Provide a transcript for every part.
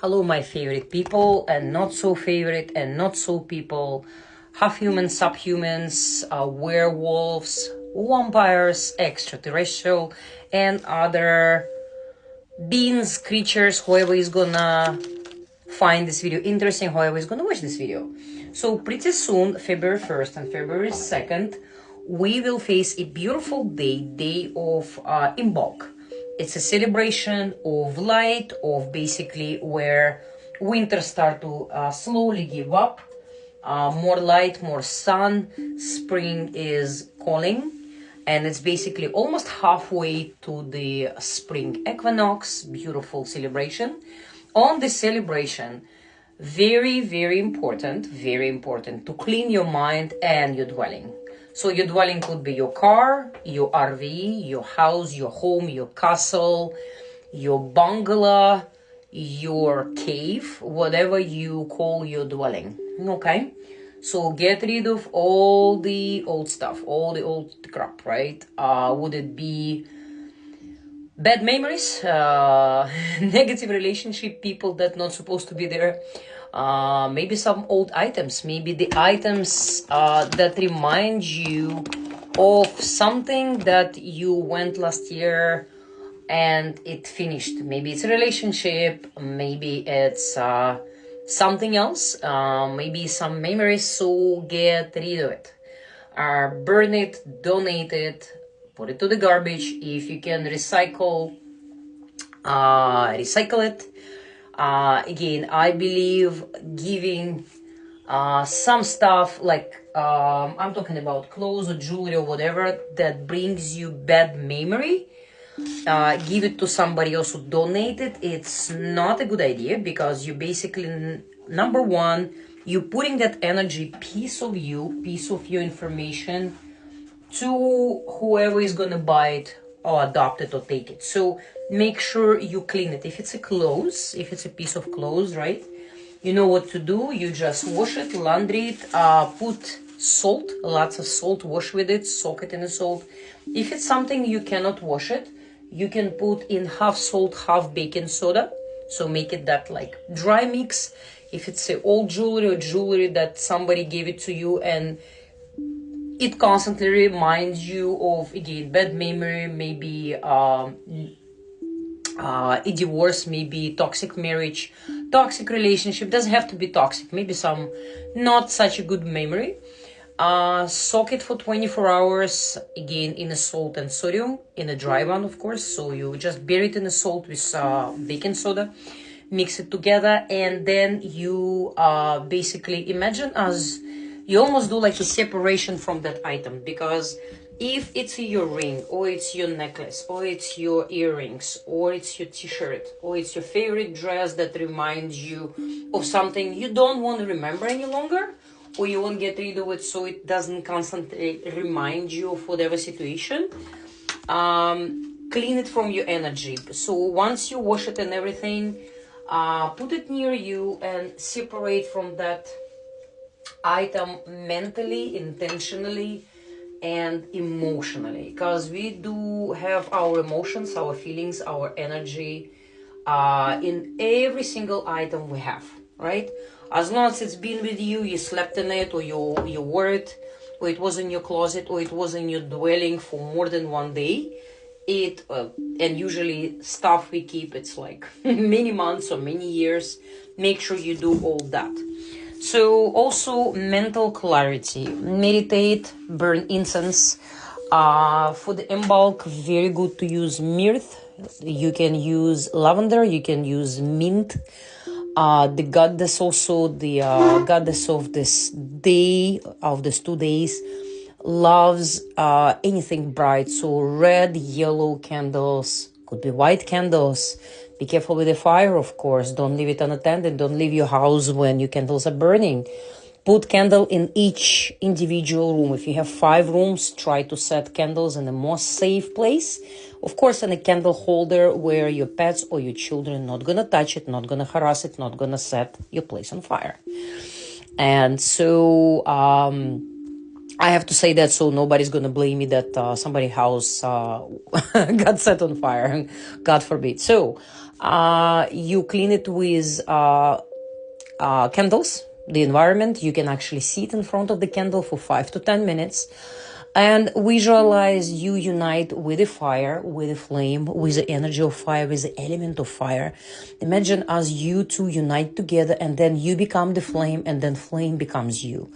Hello, my favorite people and not so favorite and not so people, half humans, subhumans, werewolves, vampires, extraterrestrial, and other beings, creatures, whoever is gonna find this video interesting, whoever is gonna watch this video. So pretty soon, February 1st and February 2nd, we will face a beautiful day of Imbolc. It's a celebration of light, of basically where winter start to slowly give up. More light, more sun, spring is calling, and it's basically almost halfway to the spring equinox. Beautiful celebration. On this celebration, very important to clean your mind and your dwelling. So your dwelling could be your car, your RV, your house, your home, your castle, your bungalow, your cave, whatever you call your dwelling. Okay? So get rid of all the old stuff, all the old crap, right? Would it be bad memories, negative relationship, people that not supposed to be there, maybe some old items, maybe the items that remind you of something that you went last year and it finished. Maybe it's a relationship, maybe it's something else, maybe some memories. So get rid of it, burn it, donate it, put it to the garbage. If you can recycle it. Again, I believe giving some stuff like I'm talking about clothes or jewelry or whatever that brings you bad memory, give it to somebody else who donate it. It's not a good idea, because you basically, number one, you putting that energy, piece of your information, to whoever is gonna buy it or adopt it or take it. So make sure you clean it. If it's a clothes, if it's a piece of clothes, right, you know what to do. You just wash it, laundry it, put salt, lots of salt, wash with it, soak it in the salt. If it's something you cannot wash it, you can put in half salt, half baking soda. So make it that like dry mix. If it's a old jewelry or jewelry that somebody gave it to you and it constantly reminds you of, again, bad memory, maybe a divorce, maybe toxic marriage, toxic relationship, doesn't have to be toxic, maybe some not such a good memory. Soak it for 24 hours, again, in a salt and sodium, in a dry one, of course. So you just bury it in the salt with baking soda, mix it together, and then you basically imagine as you almost do like a separation from that item. Because if it's your ring, or it's your necklace, or it's your earrings, or it's your t-shirt, or it's your favorite dress that reminds you of something you don't want to remember any longer, or you won't get rid of it so it doesn't constantly remind you of whatever situation, clean it from your energy. So once you wash it and everything, put it near you and separate from that item mentally, intentionally, and emotionally, because we do have our emotions, our feelings, our energy in every single item we have, right? As long as it's been with you, you slept in it, or you wore it, or it was in your closet, or it was in your dwelling for more than one day, and usually stuff we keep, it's like many months or many years. Make sure you do all that. So also mental clarity, meditate, burn incense. For the Imbolc, very good to use myrrh. You can use lavender, you can use mint. The goddess also, the goddess of this day, of these 2 days, loves anything bright. So red, yellow candles, could be white candles. Be careful with the fire, of course. Don't leave it unattended. Don't leave your house when your candles are burning. Put candle in each individual room. If you have 5 rooms, try to set candles in a more safe place. Of course, in a candle holder where your pets or your children not gonna touch it, not gonna harass it, not gonna set your place on fire. And so I have to say that so nobody's gonna blame me that somebody's house got set on fire. God forbid. So You clean it with candles, the environment. You can actually sit in front of the candle for 5 to 10 minutes and visualize you unite with the fire, with the flame, with the energy of fire, with the element of fire. Imagine as you two unite together, and then you become the flame, and then flame becomes you.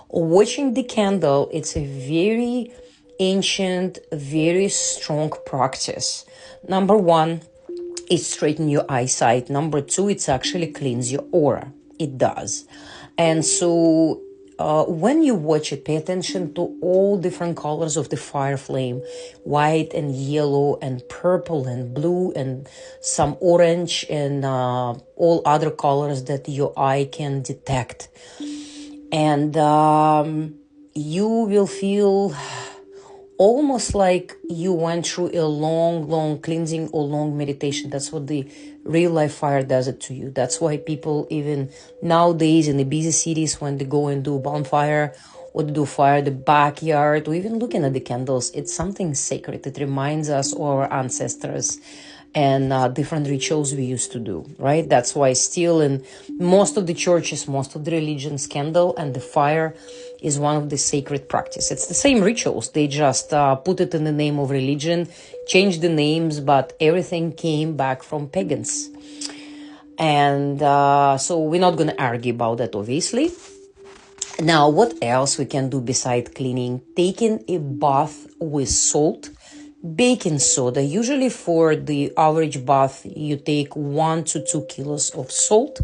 Watching the candle, it's a very ancient, very strong practice. Number one, it straightens your eyesight. Number two, it's actually cleans your aura. It does. And so when you watch it, pay attention to all different colors of the fire flame, white and yellow and purple and blue and some orange and all other colors that your eye can detect. And you will feel almost like you went through a long cleansing or long meditation. That's what the real life fire does it to you. That's why people, even nowadays in the busy cities, when they go and do bonfire or they do fire the backyard or even looking at the candles, it's something sacred. It reminds us of our ancestors and different rituals we used to do, right? That's why still in most of the churches, most of the religions, candle and the fire is one of the sacred practice. It's the same rituals. They just put it in the name of religion, changed the names, but everything came back from pagans. And so we're not going to argue about that, obviously. Now, what else we can do beside cleaning? Taking a bath with salt, baking soda. Usually for the average bath, you take 1 to 2 kilos of salt,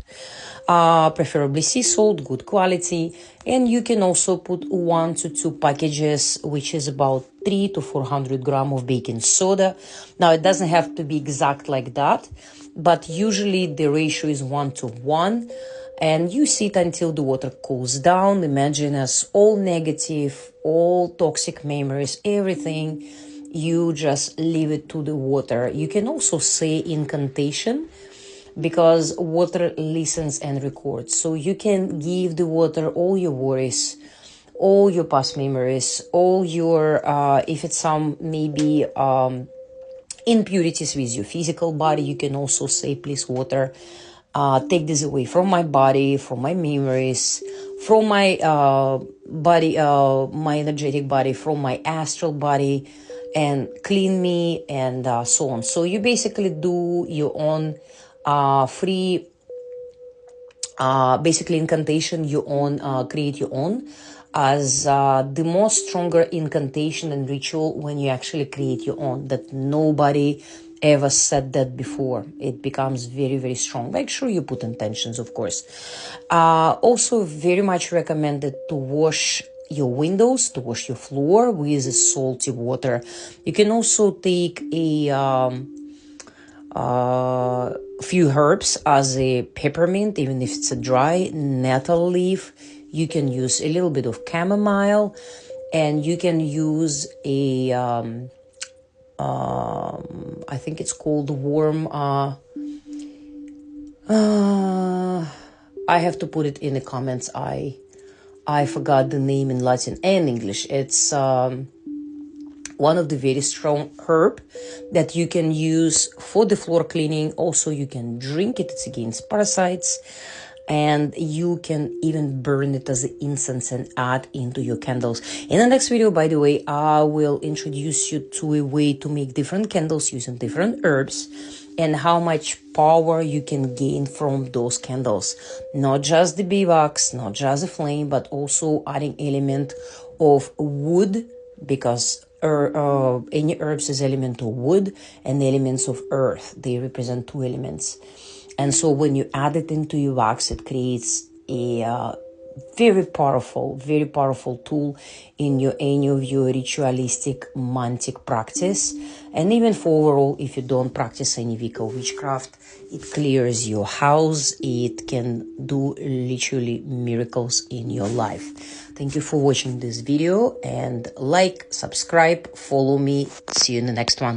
preferably sea salt, good quality. And you can also put 1 to 2 packages, which is about 3 to 400 grams of baking soda. Now, it doesn't have to be exact like that, but usually the ratio is 1 to 1. And you sit until the water cools down. Imagine as all negative, all toxic memories, everything, you just leave it to the water. You can also say incantation because water listens and records. So you can give the water all your worries, all your past memories, all your, if it's some maybe impurities with your physical body, you can also say, please water, take this away from my body, from my memories, from my body, my energetic body, from my astral body, and clean me, and so on. So you basically do your own free, basically incantation, your own, create your own, as the most stronger incantation and ritual when you actually create your own, that nobody ever said that before. It becomes very strong. Make sure you put intentions, of course. Also very much recommended to wash your windows, to wash your floor with salty water. You can also take a few herbs as a peppermint, even if it's a dry nettle leaf. You can use a little bit of chamomile, and you can use a I think it's called worm. I have to put it in the comments. I forgot the name in Latin and English. It's one of the very strong herb that you can use for the floor cleaning. Also, you can drink it. It's against parasites. And you can even burn it as an incense and add into your candles. In the next video, by the way, I will introduce you to a way to make different candles using different herbs and how much power you can gain from those candles. Not just the bee wax, not just the flame, but also adding element of wood, because any herbs is element of wood and elements of earth. They represent 2 elements. And so when you add it into your wax, it creates a very powerful tool in any of your ritualistic mantic practice. And even for overall, if you don't practice any Wicca or witchcraft, it clears your house. It can do literally miracles in your life. Thank you for watching this video, and like, subscribe, follow me. See you in the next one.